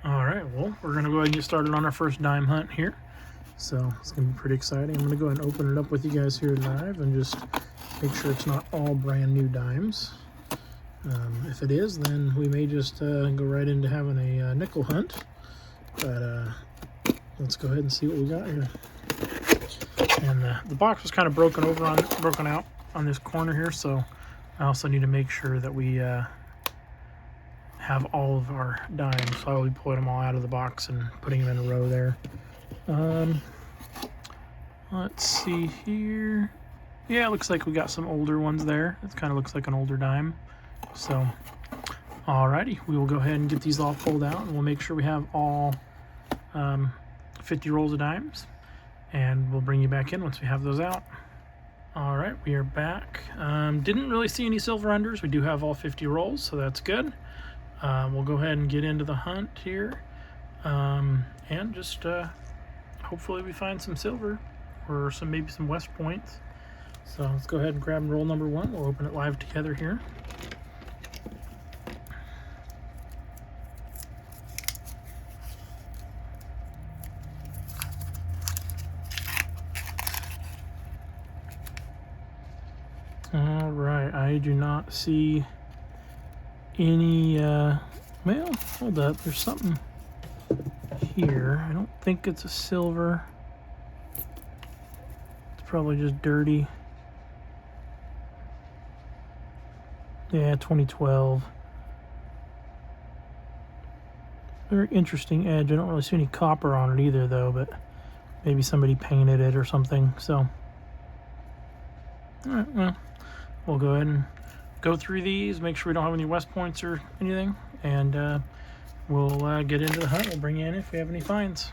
All right, well, we're gonna go ahead and get started on our first dime hunt here. So it's gonna be pretty exciting. I'm gonna go ahead and open it up with you guys here live and just make sure it's not all brand new dimes. If it is, then we may just go right into having a nickel hunt. But let's go ahead and see what we got here. And the box was kind of broken out on this corner here, so I also need to make sure that we have all of our dimes. So I'll be pulling them all out of the box and putting them in a row there. Let's see here. Yeah, it looks like we got some older ones there. It kind of looks like an older dime. So, alrighty, we will go ahead and get these all pulled out, and we'll make sure we have all 50 rolls of dimes, and we'll bring you back in once we have those out. All right, we are back. Didn't really see any silver unders. We do have all 50 rolls, so that's good. We'll go ahead and get into the hunt here, and just hopefully we find some silver or maybe some West Points. So let's go ahead and grab roll number 1. We'll open it live together here. All right, I do not see any, well, hold up, there's something here. I don't think it's a silver. It's probably just dirty. Yeah, 2012. Very interesting edge. I don't really see any copper on it either, though, but maybe somebody painted it or something, so. All right, well, we'll go ahead and go through these, make sure we don't have any West Points or anything, and we'll get into the hunt. We'll bring you in if we have any finds.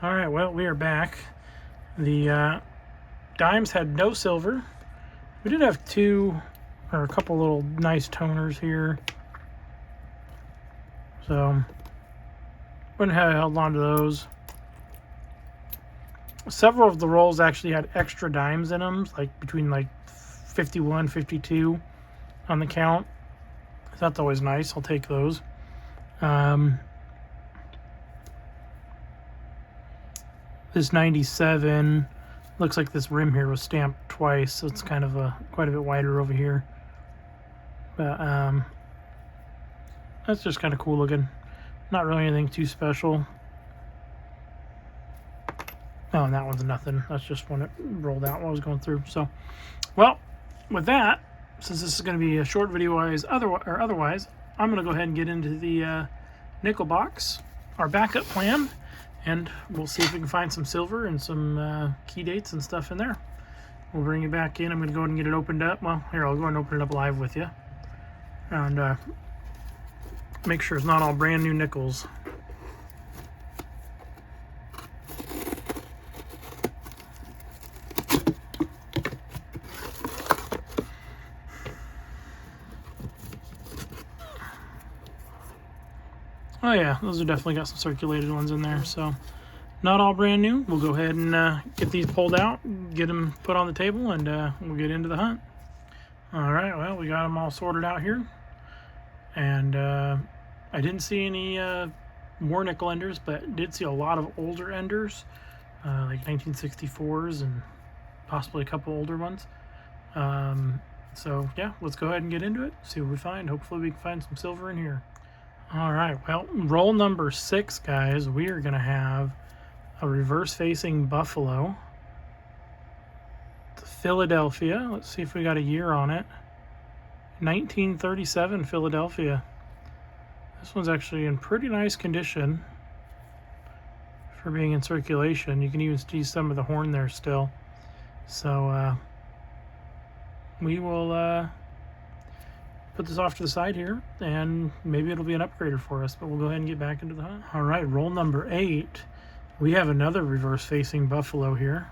All right, well, we are back. The dimes had no silver. We did have a couple little nice toners here, so wouldn't have held on to those. Several of the rolls actually had extra dimes in them, like between like 51, 52 on the count. That's always nice. I'll take those. This 97 looks like this rim here was stamped twice, so it's kind of quite a bit wider over here. But that's just kind of cool looking. Not really anything too special. Oh, and that one's nothing. That's just when it rolled out when I was going through. So, well, with that, since this is going to be a short video otherwise, I'm going to go ahead and get into the nickel box, our backup plan, and we'll see if we can find some silver and some key dates and stuff in there. We'll bring it back in. I'm going to go ahead and get it opened up. Well, here, I'll go ahead and open it up live with you. And make sure it's not all brand new nickels. Oh yeah, those are definitely got some circulated ones in there, so not all brand new. We'll go ahead and get these pulled out, get them put on the table, and we'll get into the hunt. All right, well, we got them all sorted out here, and I didn't see any more nickel enders, but did see a lot of older enders, like 1964s and possibly a couple older ones. So yeah, let's go ahead and get into it, see what we find. Hopefully we can find some silver in here. All right, well, roll number 6, guys. We are going to have a reverse-facing Buffalo. The Philadelphia. Let's see if we got a year on it. 1937 Philadelphia. This one's actually in pretty nice condition for being in circulation. You can even see some of the horn there still. So we will put this off to the side here, and maybe it'll be an upgrader for us, but we'll go ahead and get back into the hunt. All right, roll number 8. We have another reverse-facing Buffalo here.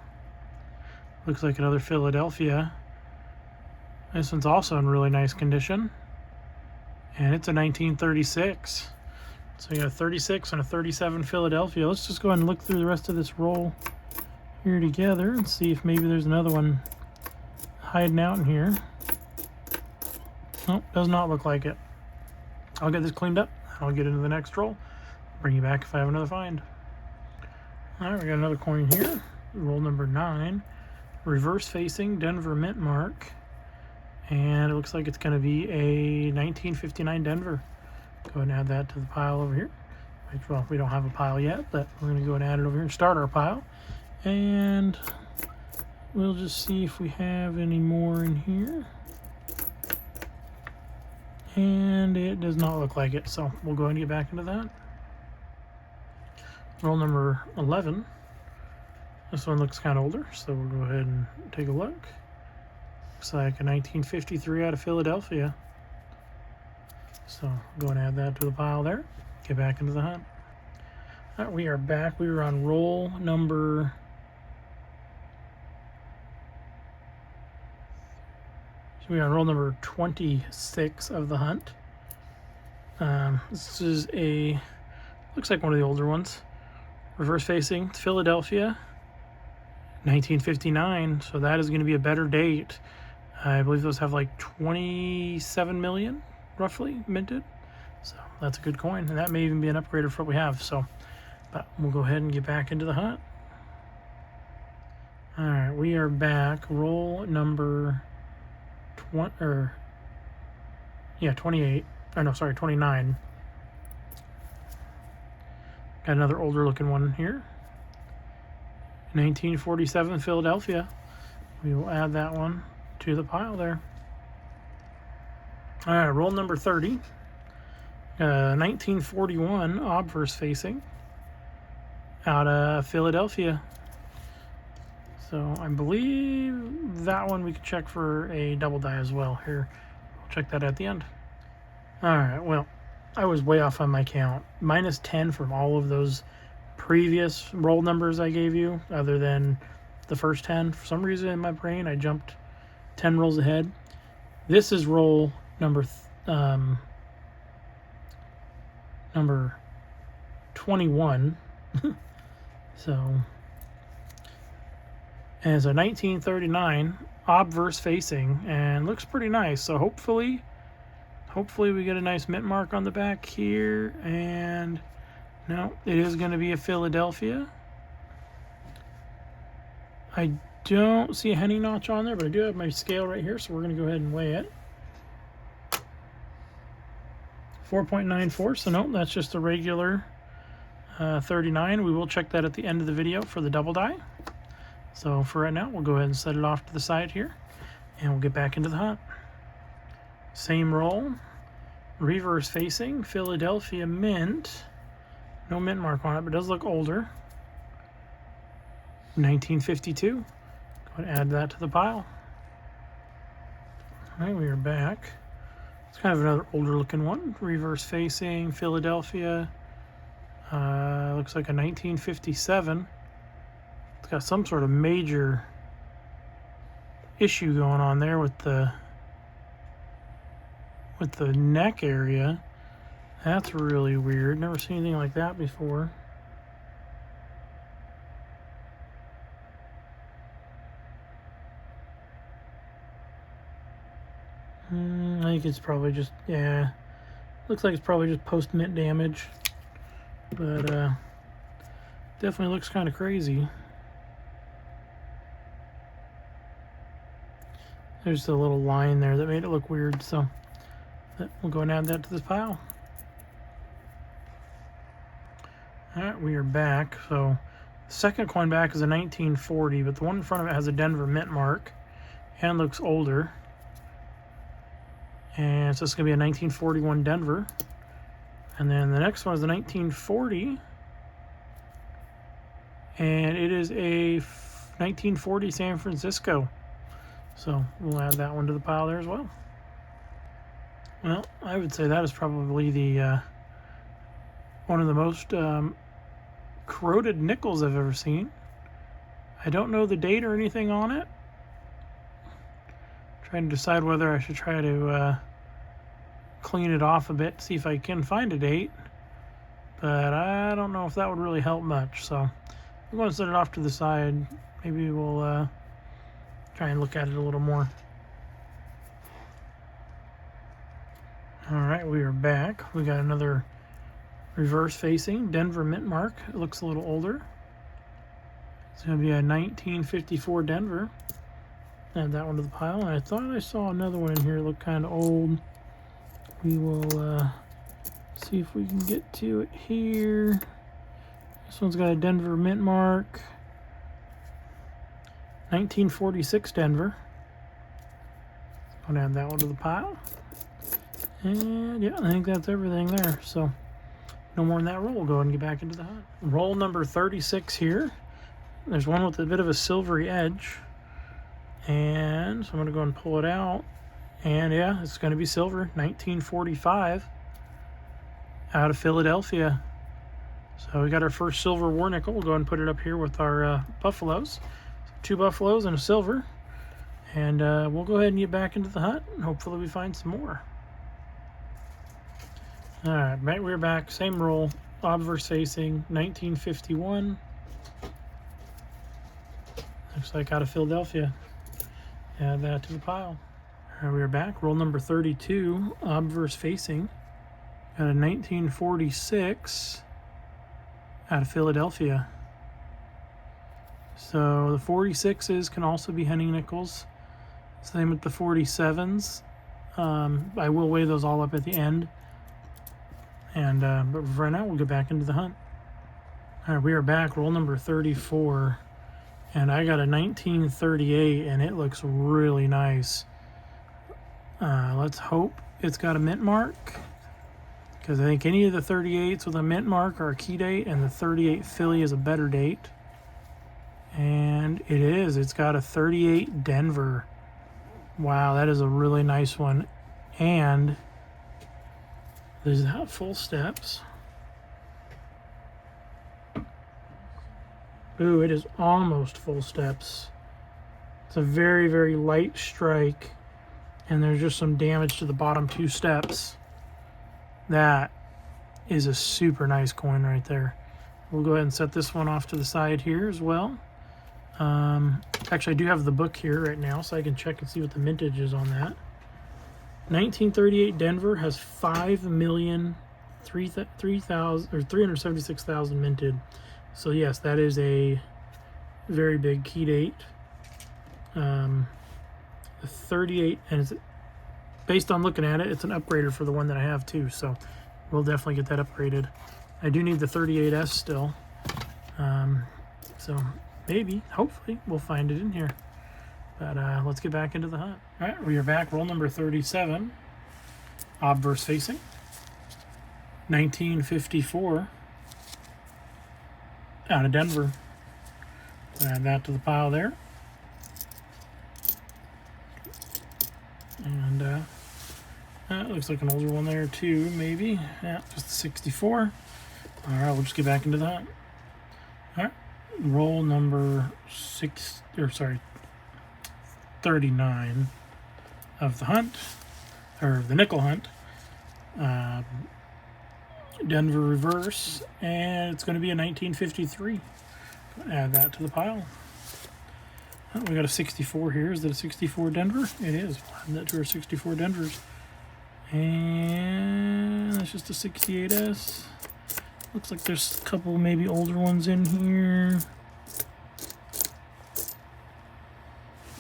Looks like another Philadelphia. This one's also in really nice condition, and it's a 1936. So you got a 36 and a 37 Philadelphia. Let's just go ahead and look through the rest of this roll here together and see if maybe there's another one hiding out in here. Nope, does not look like it. I'll get this cleaned up. I'll get into the next roll. bring you back if I have another find. All right, we got another coin here. Roll number 9. Reverse facing Denver mint mark. And it looks like it's going to be a 1959 Denver. Go ahead and add that to the pile over here. Well, we don't have a pile yet, but we're going to go and add it over here and start our pile. And we'll just see if we have any more in here. And it does not look like it, so we'll go ahead and get back into that. Roll number 11. This one looks kind of older, so we'll go ahead and take a look. Looks like a 1953 out of Philadelphia. So go and add that to the pile there. Get back into the hunt. All right, we are back. We were on roll number... So we are on roll number 26 of the hunt. This is a... looks like one of the older ones. Reverse facing Philadelphia, 1959. So that is going to be a better date. I believe those have like 27 million roughly minted. So that's a good coin, and that may even be an upgrader for what we have. So, but we'll go ahead and get back into the hunt. All right, we are back. Roll number 28. Or no, sorry, 29. Got another older looking one here. 1947 Philadelphia. We will add that one to the pile there. All right, roll number 30. 1941 obverse facing out of Philadelphia. So I believe that one we could check for a double die as well. Here, we'll check that at the end. All right, well, I was way off on my count. Minus 10 from all of those previous roll numbers I gave you, other than the first 10. For some reason in my brain, I jumped 10 rolls ahead. This is roll number 21. So, as a 1939 obverse facing, and looks pretty nice. So hopefully we get a nice mint mark on the back here. And no, it is going to be a Philadelphia. I don't see a Henny notch on there, but I do have my scale right here, so we're going to go ahead and weigh it. 4.94, so no, that's just a regular 39. We will check that at the end of the video for the double die. So for right now, we'll go ahead and set it off to the side here, and we'll get back into the hunt. Same roll, reverse facing, Philadelphia mint. No mint mark on it, but it does look older. 1952. Go ahead and add that to the pile. All right, we are back. It's kind of another older looking one. Reverse facing, Philadelphia. Looks like a 1957. It's got some sort of major issue going on there with the neck area. That's really weird. Never seen anything like that before. I think it's probably just, yeah, looks like it's probably just post-mint damage, but definitely looks kind of crazy. There's a little line there that made it look weird, so we'll go and add that to this pile. All right, we are back. So the second coin back is a 1940, but the one in front of it has a Denver mint mark and looks older. And so it's going to be a 1941 Denver. And then the next one is a 1940. And it is a 1940 San Francisco. So we'll add that one to the pile there as well. Well, I would say that is probably the one of the most corroded nickels I've ever seen. I don't know the date or anything on it. Trying to decide whether I should try to clean it off a bit, see if I can find a date. But I don't know if that would really help much. So I'm going to set it off to the side. Maybe we'll try and look at it a little more. All right, we are back. We got another Reverse facing Denver mint mark. It looks a little older. It's going to be a 1954 Denver. Add that one to the pile. And I thought I saw another one in here. It looked kind of old. We will see if we can get to it here. This one's got a Denver mint mark. 1946 Denver. I'm going to add that one to the pile. And yeah, I think that's everything there. So no more in that roll. We'll go ahead and get back into the hunt. Roll number 36 here. There's one with a bit of a silvery edge. And so I'm going to go and pull it out. And yeah, it's going to be silver. 1945 out of Philadelphia. So we got our first silver war nickel. We'll go ahead and put it up here with our buffaloes. 2 buffaloes and a silver. And we'll go ahead and get back into the hunt. And hopefully we find some more. All right, we're back. Same roll. Obverse facing, 1951. Looks like out of Philadelphia. Add that to the pile. All right, we are back. Roll number 32. Obverse facing. Got a 1946 out of Philadelphia. So the 46s can also be hunting nickels. Same with the 47s. I will weigh those all up at the end. And but for right now, we'll get back into the hunt. All right, we are back. Roll number 34. And I got a 1938, and it looks really nice. Let's hope it's got a mint mark, because I think any of the 38s with a mint mark are a key date, and the 38 Philly is a better date. And it is. It's got a 38 Denver. Wow, that is a really nice one. And there's not full steps. Ooh, it is almost full steps. It's a very, very light strike. And there's just some damage to the bottom 2 steps. That is a super nice coin right there. We'll go ahead and set this one off to the side here as well. Actually, I do have the book here right now, so I can check and see what the mintage is on that. 1938 Denver has 376,000 minted. So yes, that is a very big key date. The 38, and it's based on looking at it, it's an upgrader for the one that I have too. So we'll definitely get that upgraded. I do need the 38S still. So maybe, hopefully, we'll find it in here. But let's get back into the hunt. All right, we are back. Roll number 37. Obverse facing. 1954. Out of Denver. Add that to the pile there. And it looks like an older one there too, maybe. Yeah, just a 64. All right, we'll just get back into that. All right, roll number 39 of the hunt, or the nickel hunt. Denver reverse, and it's going to be a 1953. Add that to the pile. Oh, we got a 64 here. Is that a 64 Denver? It is. We'll add that to our 64 Denvers. And that's just a 68S. Looks like there's a couple maybe older ones in here.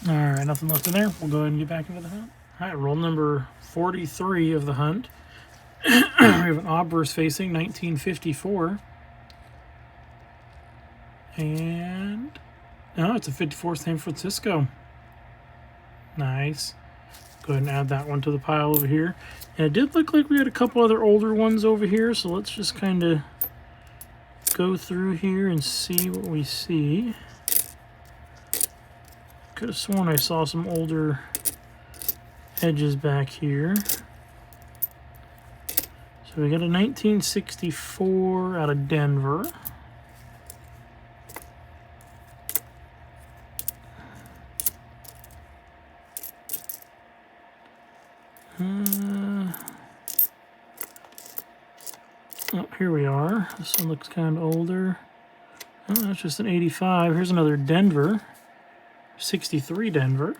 All right, nothing left in there. We'll go ahead and get back into the hunt. All right, roll number 43 of the hunt. We have an obverse facing, 1954. And no, it's a 54 San Francisco. Nice. Go ahead and add that one to the pile over here. And it did look like we had a couple other older ones over here, so let's just kind of go through here and see what we see. Could have sworn I saw some older edges back here. So we got a 1964 out of Denver. Oh, here we are. This one looks kind of older. Oh, that's just an 85. Here's another Denver. 63 Denver.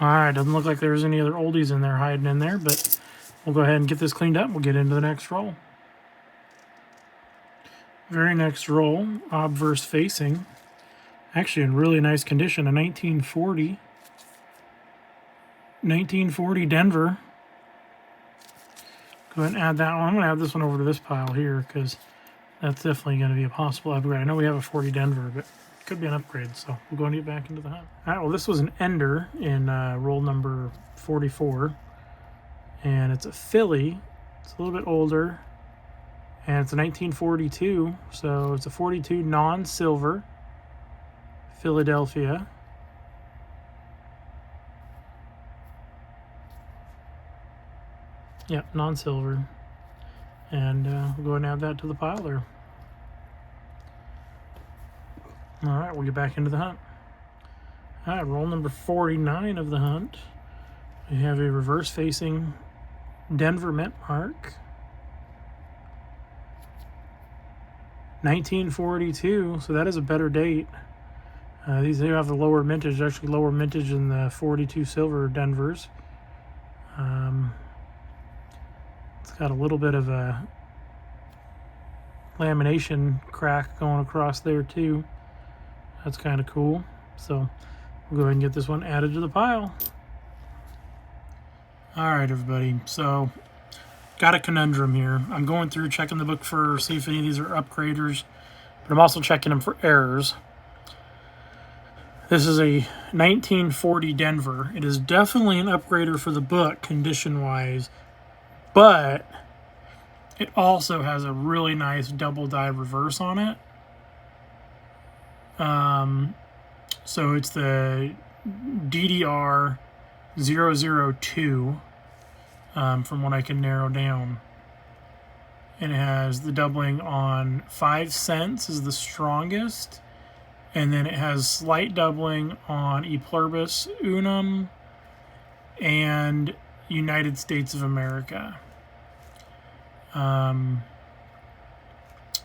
All right, doesn't look like there's any other oldies in there hiding in there, but we'll go ahead and get this cleaned up. We'll get into the next roll. Very next roll, obverse facing. Actually in really nice condition, a 1940 Denver. Go ahead and add that one. I'm going to add this one over to this pile here because that's definitely going to be a possible upgrade. I know we have a 40 Denver, but it could be an upgrade, so we'll go and get back into the hunt. All right, well, this was an Ender in roll number 44, and it's a Philly. It's a little bit older, and it's a 1942, so it's a 42 non-silver Philadelphia. Yep, non-silver. And we'll go ahead and add that to the pile there. All right, we'll get back into the hunt. All right, roll number 49 of the hunt. We have a reverse-facing Denver Mint Mark. 1942, so that is a better date. These do have the lower mintage, actually lower mintage than the 42 silver Denvers. It's got a little bit of a lamination crack going across there too. That's kind of cool. So we'll go ahead and get this one added to the pile. All right, everybody. So got a conundrum here. I'm going through checking the book for see if any of these are upgraders, but I'm also checking them for errors. This is a 1940 Denver. It is definitely an upgrader for the book condition-wise, but it also has a really nice double die reverse on it. So it's the DDR 002 from what I can narrow down. And it has the doubling on 5 cents is the strongest. And then it has slight doubling on E Pluribus Unum and United States of America.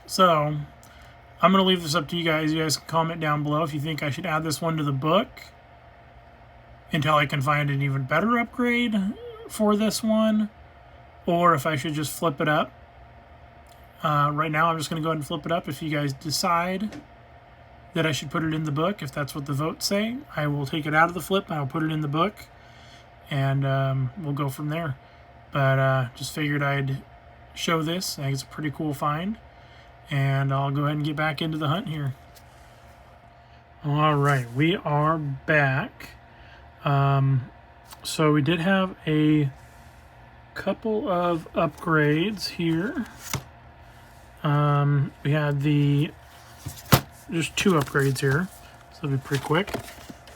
So I'm going to leave this up to you guys. You guys can comment down below if you think I should add this one to the book until I can find an even better upgrade for this one, or if I should just flip it up. Right now I'm just going to go ahead and flip it up. If you guys decide that I should put it in the book, if that's what the votes say, I will take it out of the flip and I'll put it in the book, and we'll go from there. But just figured I'd show this. I think it's a pretty cool find, and I'll go ahead and get back into the hunt here. All right, we are back. So we did have a couple of upgrades here. We had just 2 upgrades here, so it'll be pretty quick.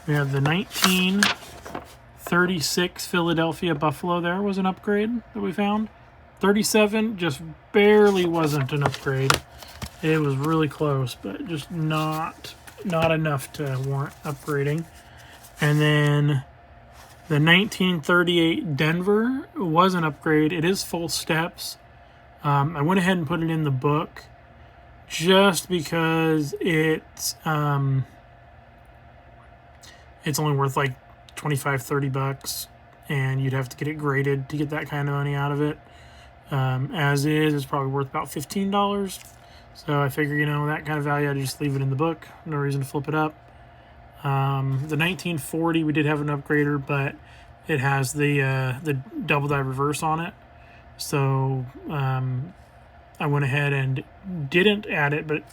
We have the 1936 Philadelphia Buffalo. There was an upgrade that we found. 37 just barely wasn't an upgrade. It was really close, but just not enough to warrant upgrading. And then the 1938 Denver was an upgrade. It is full steps. I went ahead and put it in the book just because it's only worth like $25-30, and you'd have to get it graded to get that kind of money out of it. As is, it's probably worth about $15. So I figure, that kind of value, I'd just leave it in the book. No reason to flip it up. The 1940, we did have an upgrader, but it has the double die reverse on it. So I went ahead and didn't add it, but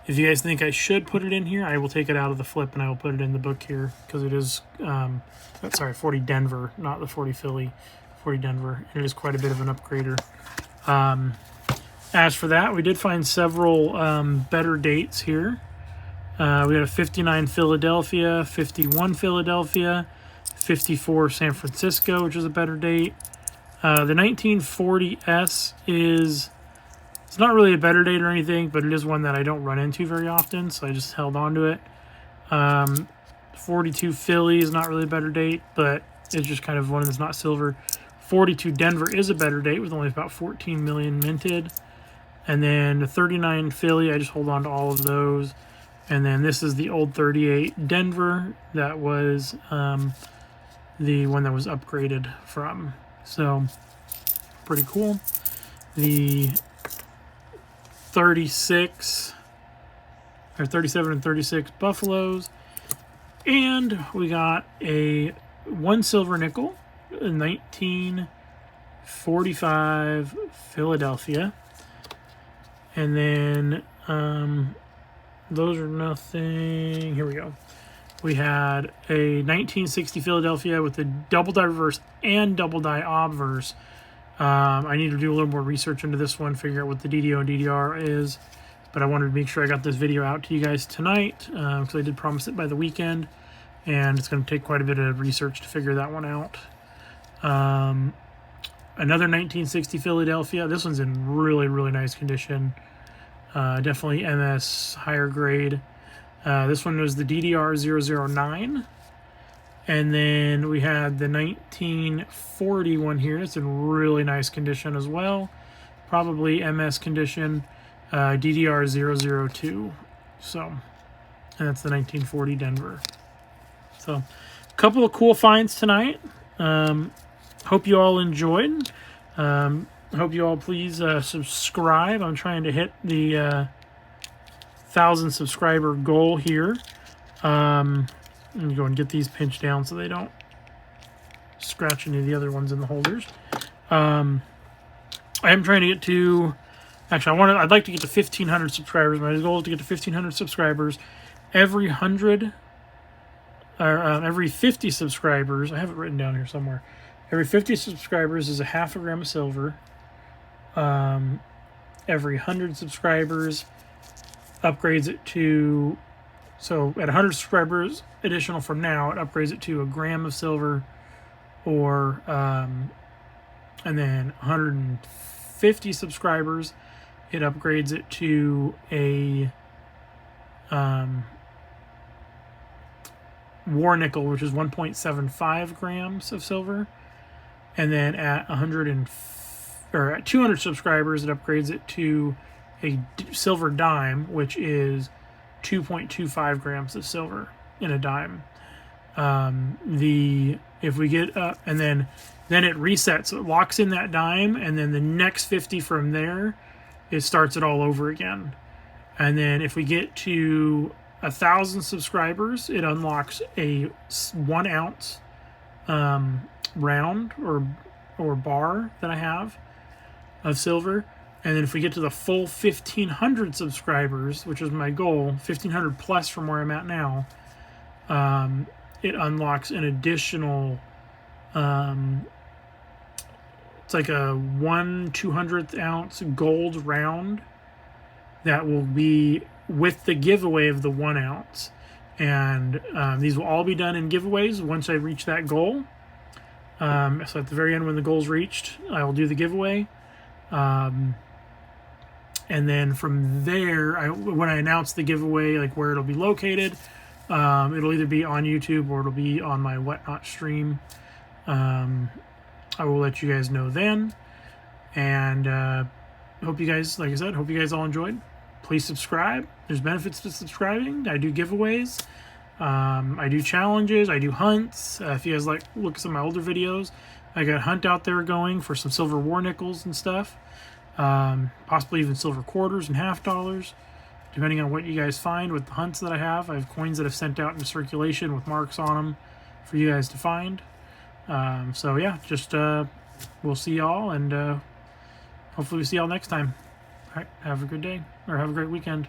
if you guys think I should put it in here, I will take it out of the flip and I will put it in the book here, because it is, 40 Denver, not the 40 Philly, 40 Denver. It is quite a bit of an upgrader. As for that, we did find several better dates here. We had a 59 Philadelphia, 51 Philadelphia, 54 San Francisco, which is a better date. The 1940S it's not really a better date or anything, but it is one that I don't run into very often, so I just held on to it. 42 Philly is not really a better date, but it's just kind of one that's not silver. 42 Denver is a better date with only about 14 million minted. And then the 39 Philly, I just hold on to all of those. And then this is the old 38 Denver that was the one that was upgraded from. So pretty cool. The 36 or 37 and 36 Buffaloes, and we got a 1 silver nickel, a 1945 Philadelphia, and then those are nothing. Here we go. We had a 1960 Philadelphia with the double die reverse and double die obverse. I need to do a little more research into this one, figure out what the DDO and DDR is, but I wanted to make sure I got this video out to you guys tonight, because I did promise it by the weekend, and it's going to take quite a bit of research to figure that one out. Another 1960 Philadelphia. This one's in really, really nice condition. Definitely MS higher grade. This one was the DDR009. And then we had the 1940 one here. It's in really nice condition as well. Probably MS condition. DDR002. So, and that's the 1940 Denver. So, a couple of cool finds tonight. Hope you all enjoyed. Hope you all please subscribe. I'm trying to hit the 1,000 subscriber goal here. Let me go and get these pinched down so they don't scratch any of the other ones in the holders. I am trying to get to, actually I'd like to get to 1,500 subscribers. My goal is to get to 1,500 subscribers. Every 100 or every 50 subscribers, I have it written down here somewhere. Every 50 subscribers is a half a gram of silver. Every 100 subscribers upgrades it to, so at 100 subscribers additional from now, it upgrades it to a gram of silver, or and then 150 subscribers, it upgrades it to a war nickel, which is 1.75 grams of silver. And then at 200 subscribers, it upgrades it to a silver dime, which is 2.25 grams of silver in a dime. If we get up, and then it resets, so it locks in that dime, and then the next 50 from there, it starts it all over again. And then if we get to 1,000 subscribers, it unlocks a 1 ounce round or bar that I have of silver. And then if we get to the full 1,500 subscribers, which is my goal, 1,500 plus from where I'm at now, it unlocks an additional, it's like a 1/200th ounce gold round that will be with the giveaway of the 1 ounce. And these will all be done in giveaways once I reach that goal. So at the very end, when the goal's reached, I will do the giveaway. And then from there, when I announce the giveaway, like where it'll be located, it'll either be on YouTube or it'll be on my Whatnot stream. I will let you guys know then. And hope you guys, like I said, hope you guys all enjoyed. Please subscribe. There's benefits to subscribing. I do giveaways. I do challenges. I do hunts. If you guys look at some of my older videos, I got a hunt out there going for some silver war nickels and stuff. Possibly even silver quarters and half dollars, depending on what you guys find with the hunts that I have. I have coins that I've sent out into circulation with marks on them for you guys to find. So yeah, just we'll see y'all, and hopefully we see y'all next time. All right, have a good day, or have a great weekend.